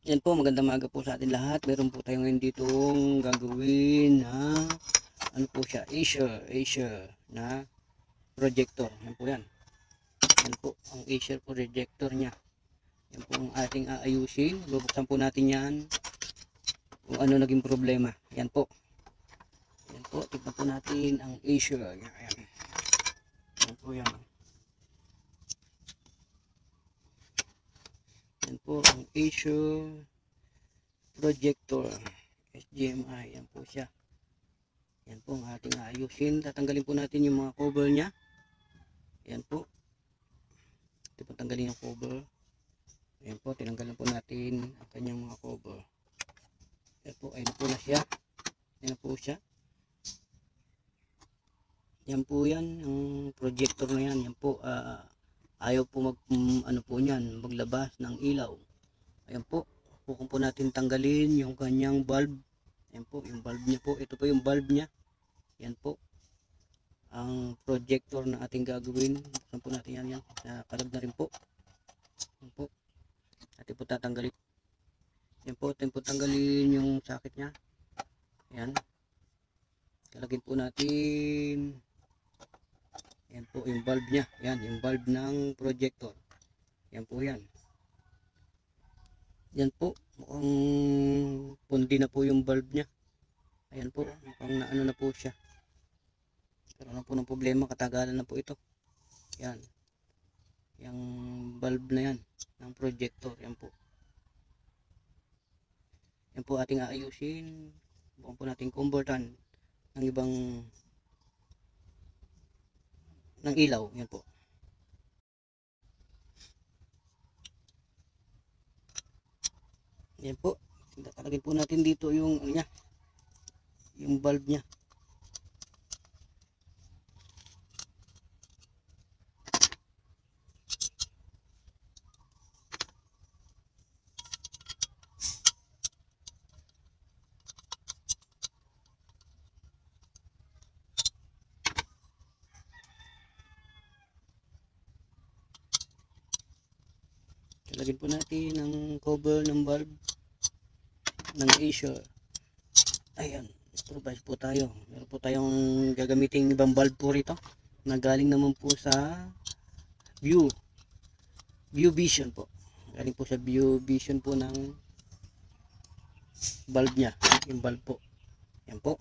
Yan po, magandang umaga po sa atin lahat. Meron po tayo ngayon ditong gagawin na ano po siya, Acer na projector. Yan po yan. Yan po ang Acer projector niya. Yan po ang ating aayusin. Bubuksan po natin yan kung ano naging problema. Yan po. Yan po, tignan po natin ang Acer. Yan. Yan po yan. Yan po ang Acer projector HDMI. Yan po siya. Yan po ang ating aayusin. Tatanggalin po natin yung mga cover nya. Yan po. Ito po tanggalin yung cover. Yan po, tinanggalan po natin ang kanyang mga cover. Yan po, ayun po na siya. Yan po siya. Yan po yan, ang projector na yan. Yan po, ayaw po ano po niyan, maglabas ng ilaw. Ayan po, huwag po natin tanggalin yung kanyang bulb. Ayan po, yung bulb niya po. Ito po yung bulb niya. Yan po, ang projector na ating gagawin. Buksan po natin yan. Nakakalab na rin po. Yan po, ating po tatanggalin. Yan po, ating po tanggalin yung socket niya. Ayan, kalagin po natin. Yan po yung bulb niya. Yan, yung bulb ng projector. Yan po yan. Yan po, mukhang pundi na po yung bulb niya. Ayan po, mukhang naano na po siya. Karoon na po ng problema, katagalan na po ito. Yan. Yung bulb na yan, ng projector. Yan po. Yan po ating aayusin. Bukan po natin convertan ng ibang ng ilaw. Yan po. Yan po. Talagyan po natin dito yung ano niya, yung bulb niya. Talagyan po natin ang cover ng bulb ng Acer. Ayan, improvise po tayo. Meron po tayong gagamitin ibang bulb po rito na galing naman po sa View Vision po. Galing po sa View Vision po ng bulb niya. Yung bulb po. Yan po.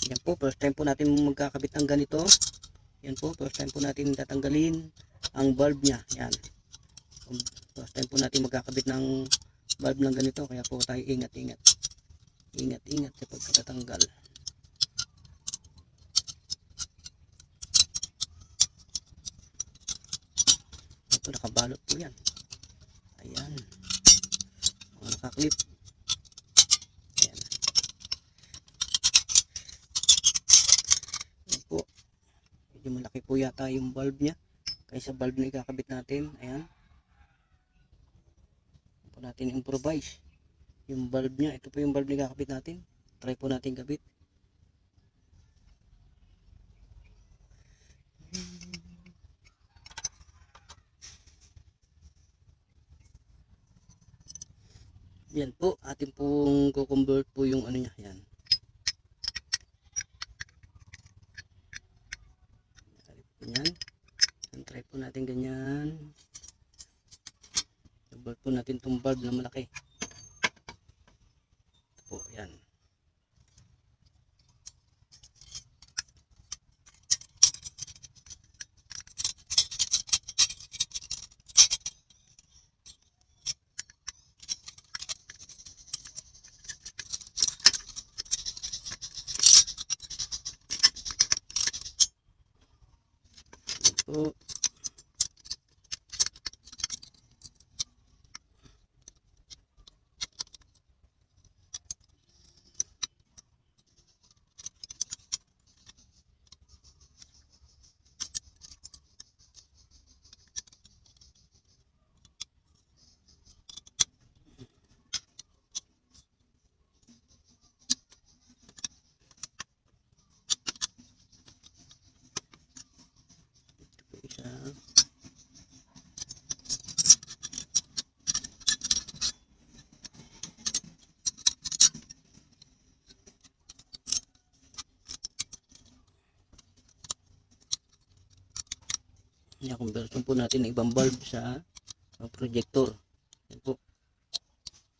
Yan po, first time po natin magkakabit ng ganito. Yan po, first time po natin tatanggalin ang bulb niya. Yan. First time po natin magkakabit ng bulb ng ganito, kaya po tayo ingat-ingat sa pagkatanggal. Ito, nakabalot po yan. Ayan, mga nakaklip. Ayan. Ayan po, medyo malaki po yata yung bulb nya kaysa bulb na ikakabit natin. Ayan, po natin improvise yung bulb nya. Ito po yung bulb na ikakabit natin. Try po natin kabit. Yan po, atin pong ko-convert po yung ano niya. Yan. Ganyan. Try po natin ganyan. Convert po natin itong bulb na malaki. Ito po, yan. So, Yan, conversion po natin ng ibang bulb sa projector. Yan po.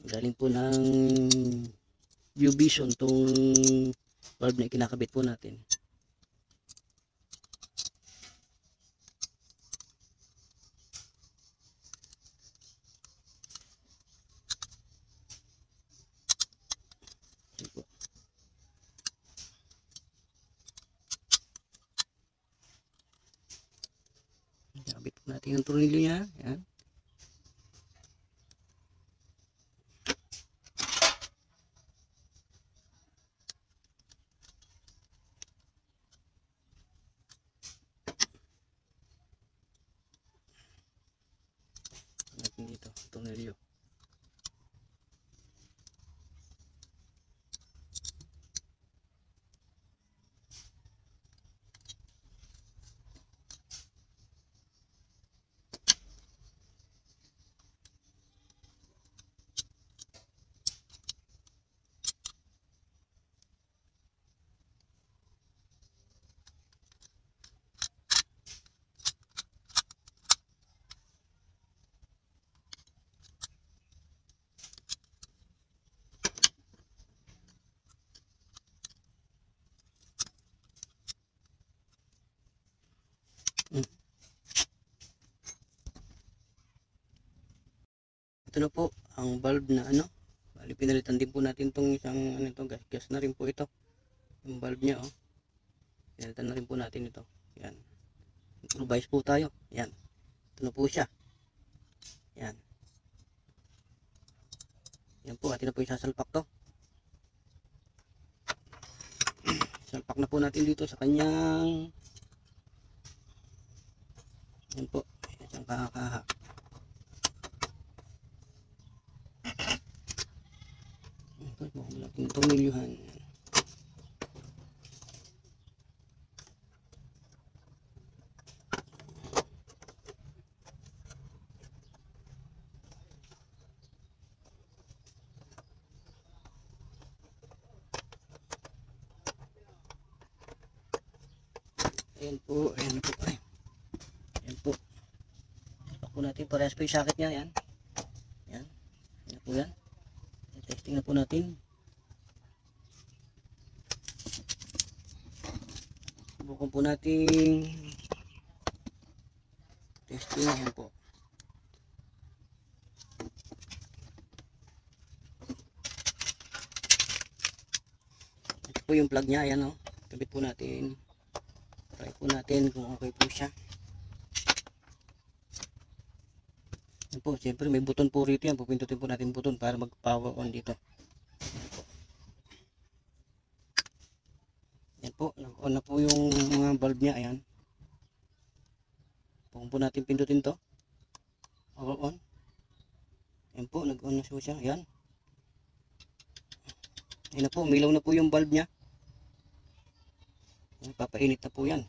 Galing po ng UV-Vision tong bulb na kinakabit po natin. Yan po. Kinakabit po natin ang tornilyo niya. Yan. Dito, tornilyo. Ito na po ang bulb na ano. Bali, pinalitan din po natin tong isang ano to, gas na rin po ito. Yung bulb niya, oh. Pinalitan na rin po natin ito. Yan. Improvise po tayo. Yan. Ito na po siya. Yan. Yan po, atin na po isasalpak to. Salpak na po natin dito sa kanyang yan po. Yan siyang kakaha. Huwag natin tornilyuhan. Ayan po, ayan po. Ayan po. Salpak po natin. Parehas po yung socket niya. Ayan. Ayan. Ayan po yan. Testing na po natin. Subukan po natin testing. Yan po. Ito po yung plug niya. Ayan o. Kabit po natin. Try po natin kung okay po siya. Yan po. Siyempre may button po rito yan. Pupindutin po natin button para mag power on dito. Yan po, nag-on na po yung mga bulb niya. Ayan. Kung po natin pindutin to, power on. Yan po, nag-on na siya. Ayan. Ayan na po, umilaw na po yung bulb niya. Papainit na po yan.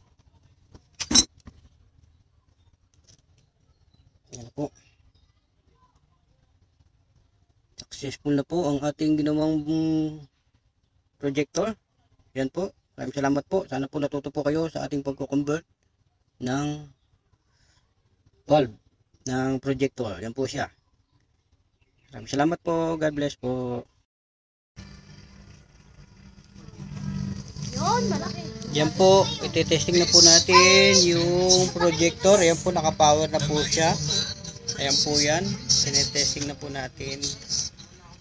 Ayan na po. Successful na po ang ating ginawang projector. Yan po. Maraming salamat po. Sana po natuto po kayo sa ating pagko-convert ng bulb ng projector. Yan po siya. Maraming salamat po. God bless po. Yan po. Iti-testing na po natin yung projector. Yan po. Naka-power na po siya. Ayan po yan. Tinetesting na po natin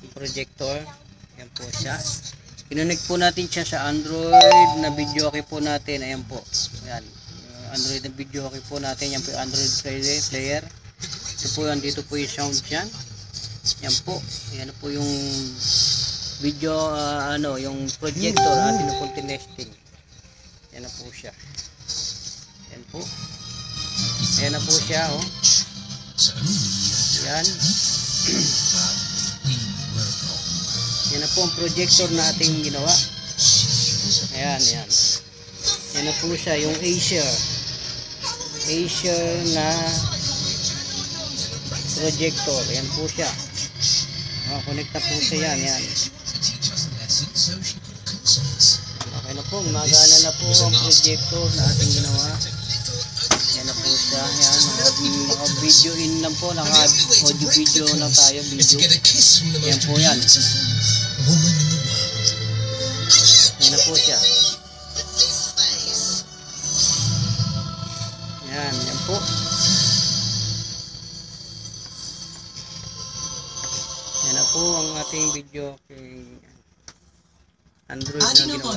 yung projector. Yan po siya. Kinonect po natin siya sa Android na video key po natin. Ayan po. Ayan. Android na video key po natin. Yan po yung Android player. Ito po yan. Dito po yung sound yan. Yan po. Ayan po yung video, yung projector atin na po tinesting. Ayan na po siya. Ayan po. Ayan na po siya. Oh. Ayan. Yan na po ang projector na ating ginawa. Ayan, yan. Yan na po siya, yung Acer na projector. Yan po siya. Connect na po siya yan. Yan. Okay na po, gumagana na po ang projector na ating ginawa. Yan na po siya. siya. Yan, naka-video in lang po, naka-audio video lang tayo, video. Yan po yan. Yan na po siya. Yan po. Yan na po ang ating video kay Android na ginawa.